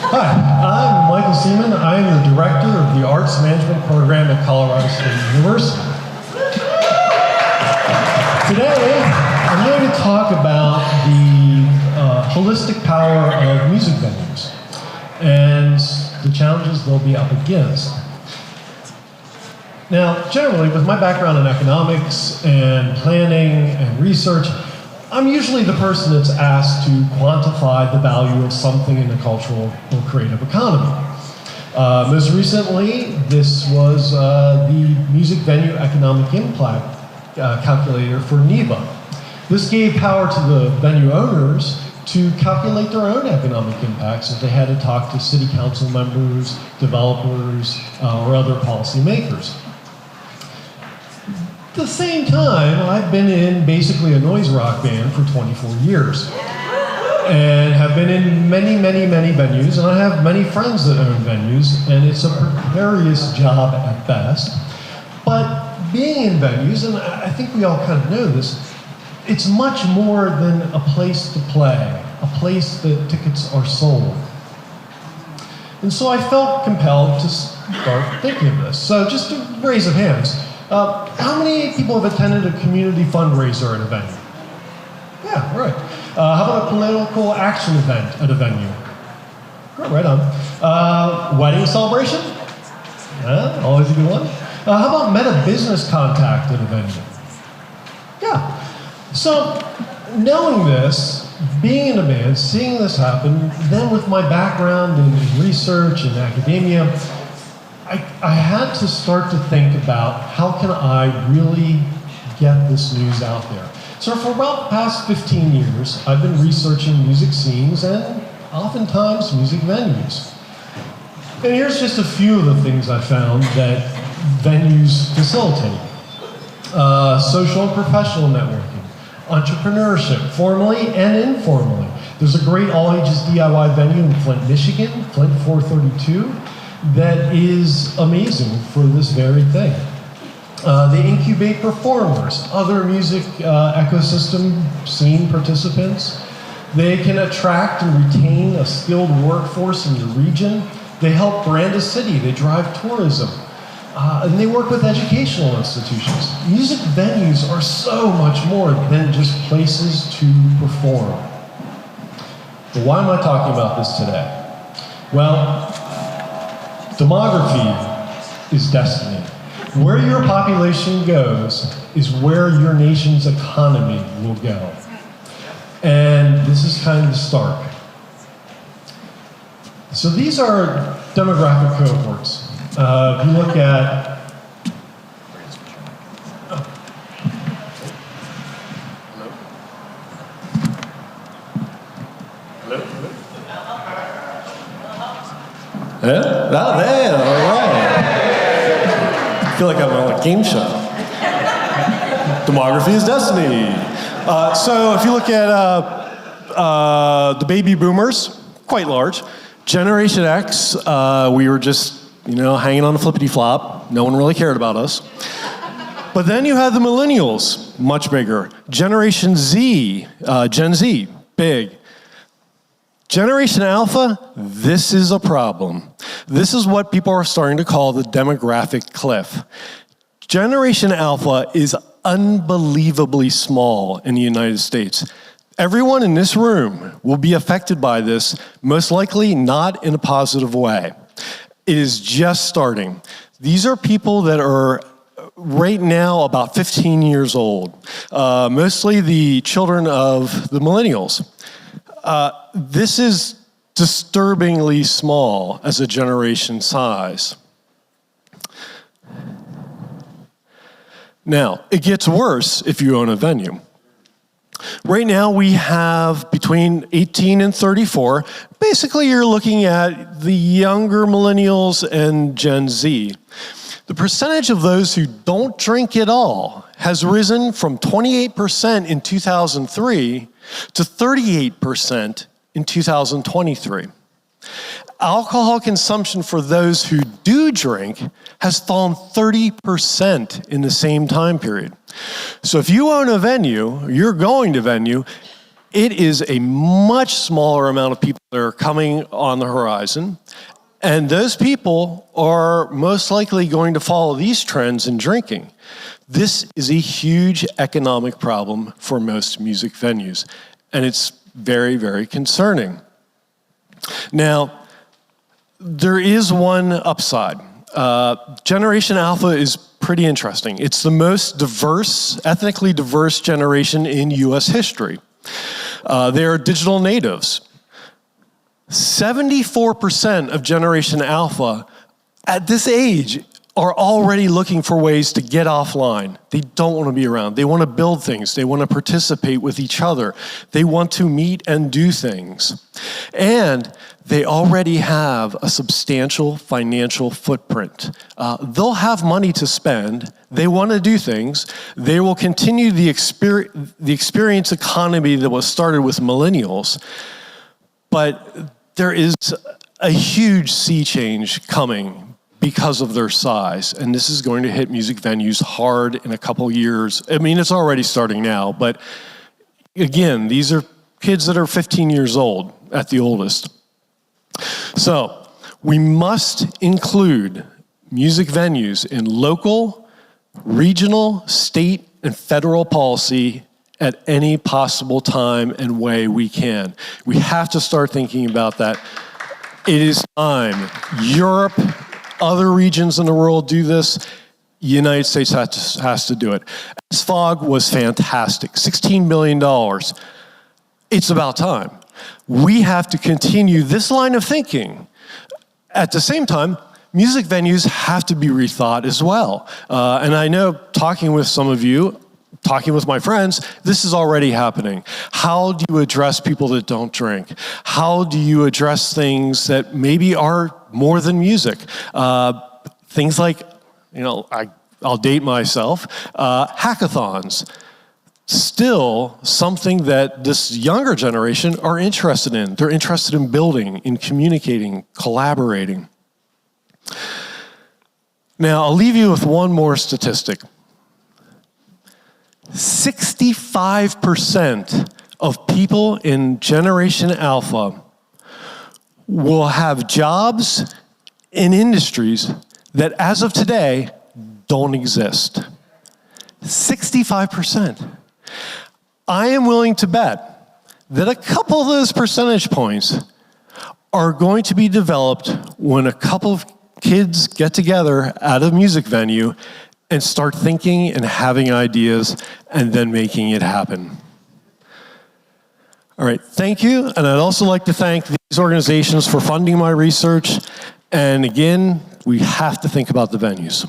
Hi, I'm Michael Seman. I am the director of the Arts Management Program at Colorado State University. Today, I'm going to talk about the holistic power of music venues and the challenges they'll be up against. Now, generally, with my background in economics and planning and research, I'm usually the person that's asked to quantify the value of something in the cultural or creative economy. Most recently, this was the Music Venue Economic Impact calculator for NEVA. This gave power to the venue owners to calculate their own economic impacts if they had to talk to city council members, developers, or other policymakers. At the same time, I've been in basically a noise rock band for 24 years and have been in many venues, and I have many friends that own venues, and it's a precarious job at best. But being in venues, and I think we all kind of know this, it's much more than a place to play, a place that tickets are sold. And so I felt compelled to start thinking of this. So just a raise of hands. How many people have attended a community fundraiser at a venue? Yeah, right. How about a political action event at a venue? Right on. Wedding celebration? Yeah, always a good one. How about meta business contact at a venue? Yeah. So, knowing this, being in a band, seeing this happen, then with my background in research and academia, I had to start to think about how can I really get this news out there. So for about the past 15 years, I've been researching music scenes and oftentimes music venues. And here's just a few of the things I found that venues facilitate. Social and professional networking, entrepreneurship, formally and informally. There's a great all-ages DIY venue in Flint, Michigan, Flint 432, that is amazing for this very thing. They incubate performers, other music ecosystem scene participants. They can attract and retain a skilled workforce in your region. They help brand a city. They drive tourism. And they work with educational institutions. Music venues are so much more than just places to perform. But why am I talking about this today? Well, demography is destiny. Where your population goes is where your nation's economy will go. And this is kind of stark. So these are demographic cohorts. If you look at, Yeah? Oh, there, all right. I feel like I'm on a game show. Demography is destiny. So if you look at the baby boomers, quite large. Generation X, we were just, hanging on a flippity flop. No one really cared about us. But then you had the millennials, much bigger. Generation Z, Gen Z, big. Generation Alpha, this is a problem. This is what people are starting to call the demographic cliff. Generation Alpha is unbelievably small in the United States. Everyone in this room will be affected by this, most likely not in a positive way. It is just starting. These are people that are right now about 15 years old, mostly the children of the millennials. This is disturbingly small as a generation size. Now, it gets worse if you own a venue. Right now, we have between 18 and 34. Basically, you're looking at the younger millennials and Gen Z. The percentage of those who don't drink at all has risen from 28% in 2003 to 38% in 2023. Alcohol consumption for those who do drink has fallen 30% in the same time period. So if you own a venue, you're going to venue, It is a much smaller amount of people that are coming on the horizon, and those people are most likely going to follow these trends in drinking. This is a huge economic problem for most music venues, and it's very, very concerning. Now, there is one upside. Generation Alpha is pretty interesting. It's the most diverse, ethnically diverse generation in US history. They are digital natives. 74% of Generation Alpha at this age are already looking for ways to get offline. They don't want to be around. They want to build things. They want to participate with each other. They want to meet and do things. And they already have a substantial financial footprint. They'll have money to spend. They want to do things. They will continue the experience economy that was started with millennials. But there is a huge sea change coming because of their size. And this is going to hit music venues hard in a couple years. I mean, it's already starting now, but again, these are kids that are 15 years old at the oldest. So we must include music venues in local, regional, state, and federal policy at any possible time and way we can. We have to start thinking about that. It is time. Europe, other regions in the world do this. The United States has to do it. SFOG was fantastic, $16 billion. It's about time. We have to continue this line of thinking. At the same time, music venues have to be rethought as well. And I know, talking with some of you, talking with my friends, this is already happening. How do you address people that don't drink? How do you address things that maybe are more than music? Things like, I'll date myself, hackathons. Still something that this younger generation are interested in. They're interested in building, in communicating, collaborating. Now, I'll leave you with one more statistic. 65% of people in Generation Alpha will have jobs in industries that, as of today, don't exist. 65%. I am willing to bet that a couple of those percentage points are going to be developed when a couple of kids get together at a music venue and start thinking and having ideas and then making it happen. All right, thank you. And I'd also like to thank these organizations for funding my research. And again, we have to think about the venues.